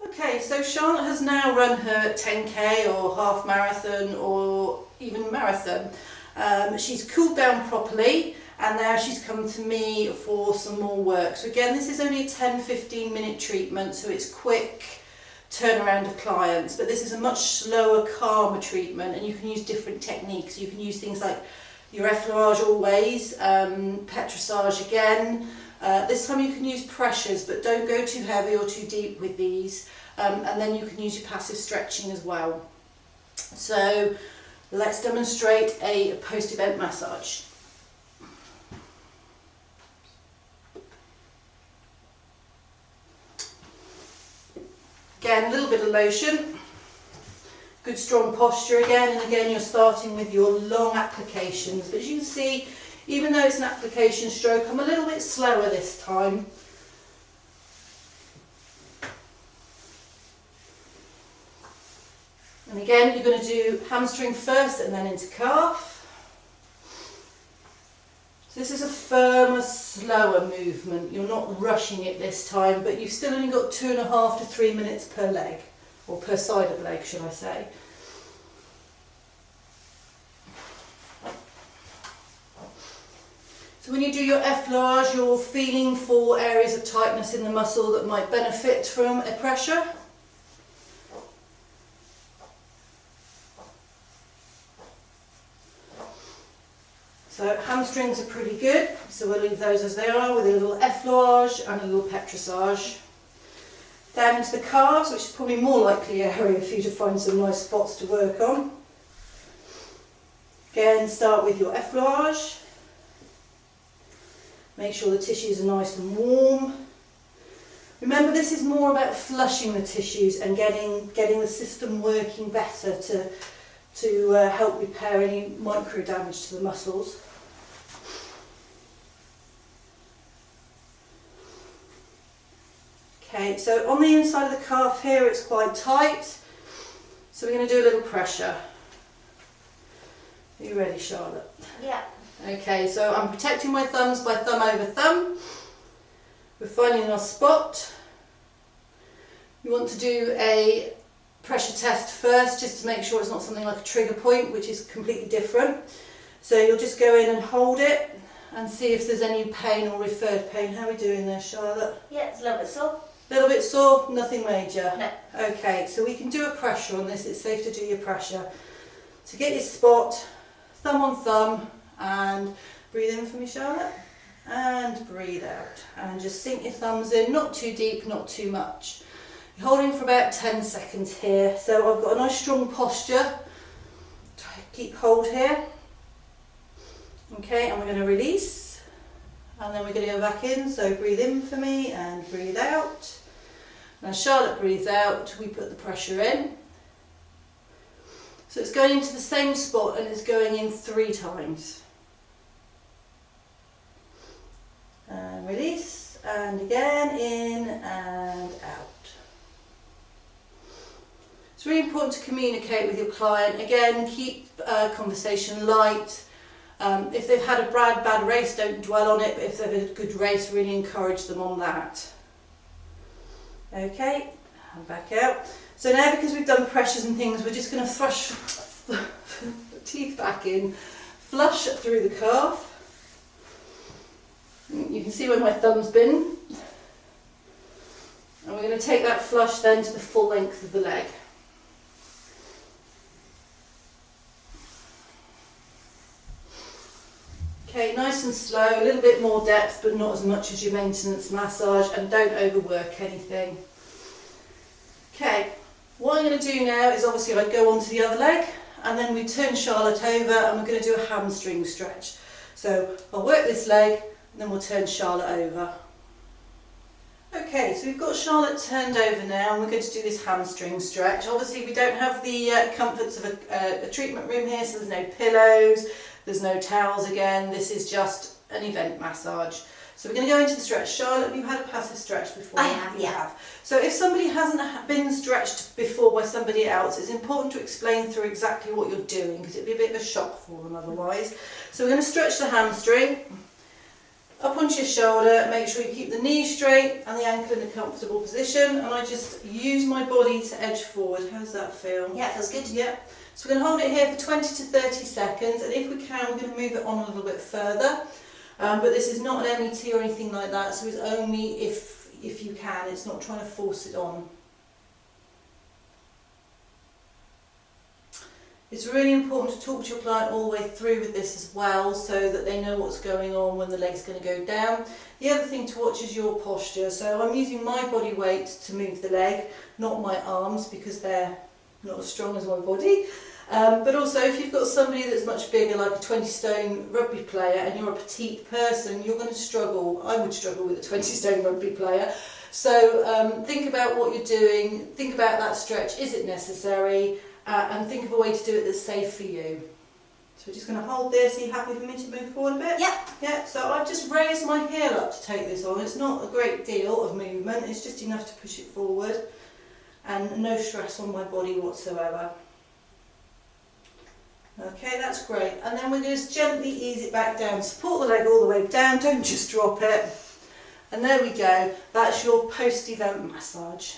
Okay, so Charlotte has now run her 10k or half marathon or even marathon. She's cooled down properly and now she's come to me for some more work. So again, this is only a 10-15 minute treatment, so it's quick turnaround of clients, but this is a much slower, calmer treatment, and you can use different techniques. You can use things like your effleurage always, petrissage again. This time you can use pressures, but don't go too heavy or too deep with these. And then you can use your passive stretching as well. So let's demonstrate a post-event massage. Again, a little bit of lotion, good strong posture again, and again you're starting with your long applications. But as you can see, even though it's an application stroke, I'm a little bit slower this time. And again, you're going to do hamstring first and then into calf. So this is a firmer, slower movement. You're not rushing it this time, but you've still only got 2.5 to 3 minutes per leg, or per side of leg, should I say. So when you do your effleurage, you're feeling for areas of tightness in the muscle that might benefit from a pressure. So hamstrings are pretty good, so we'll leave those as they are with a little effleurage and a little petrissage. Down into the calves, which is probably more likely area for you to find some nice spots to work on. Again, start with your effleurage. Make sure the tissues are nice and warm. Remember, this is more about flushing the tissues and getting the system working better to help repair any micro damage to the muscles. Okay, so on the inside of the calf here it's quite tight, so we're going to do a little pressure. Are you ready, Charlotte? Yeah. Okay, so I'm protecting my thumbs by thumb over thumb. We're finding our spot. We want to do a pressure test first, just to make sure it's not something like a trigger point, which is completely different. So you'll just go in and hold it and see if there's any pain or referred pain. How are we doing there, Charlotte? Yeah, it's a little bit sore. A little bit sore, nothing major? No. Okay, so we can do a pressure on this. It's safe to do your pressure. So get your spot, thumb on thumb, and breathe in for me, Charlotte, and breathe out. And just sink your thumbs in, not too deep, not too much. You're holding for about 10 seconds here. So I've got a nice strong posture. Keep hold here. Okay, and we're going to release. And then we're going to go back in, so breathe in for me and breathe out. Now Charlotte breathes out, we put the pressure in. So it's going into the same spot and it's going in 3 times. And release, and again, in and out. It's really important to communicate with your client. Again, keep conversation light. If they've had a bad race, don't dwell on it, but if they've had a good race, really encourage them on that. Okay, and back out. So now, because we've done pressures and things, we're just going to thrush the teeth back in, flush through the calf. You can see where my thumb's been. And we're going to take that flush then to the full length of the leg. Okay, nice and slow, a little bit more depth, but not as much as your maintenance massage, and don't overwork anything. Okay, what I'm going to do now is obviously I go on to the other leg, and then we turn Charlotte over and we're going to do a hamstring stretch. So I'll work this leg, and then we'll turn Charlotte over. Okay, so we've got Charlotte turned over now, and we're going to do this hamstring stretch. Obviously we don't have the comforts of a treatment room here, so there's no pillows. There's no towels again, this is just an event massage. So we're going to go into the stretch. Charlotte, have you had a passive stretch before? I have, yeah. You have. So if somebody hasn't been stretched before by somebody else, it's important to explain through exactly what you're doing, because it'd be a bit of a shock for them otherwise. So we're going to stretch the hamstring. up onto your shoulder, make sure you keep the knee straight and the ankle in a comfortable position, and I just use my body to edge forward. How does that feel? Yeah, it feels good. Yeah. So we're going to hold it here for 20 to 30 seconds, and if we can, we're going to move it on a little bit further. But this is not an MET or anything like that, so it's only if you can, it's not trying to force it on. It's really important to talk to your client all the way through with this as well, so that they know what's going on when the leg's going to go down. The other thing to watch is your posture. So I'm using my body weight to move the leg, not my arms, because they're not as strong as my body. But also, if you've got somebody that's much bigger, like a 20-stone rugby player, and you're a petite person, you're going to struggle. I would struggle with a 20-stone rugby player. So think about what you're doing, think about that stretch, is it necessary? And think of a way to do it that's safe for you. So we're just going to hold this. Are you happy for me to move forward a bit? Yeah. Yeah, so I've just raised my heel up to take this on. It's not a great deal of movement, it's just enough to push it forward. And no stress on my body whatsoever. Okay, that's great. And then we're going to just gently ease it back down. Support the leg all the way down, don't just drop it. And there we go. That's your post-event massage.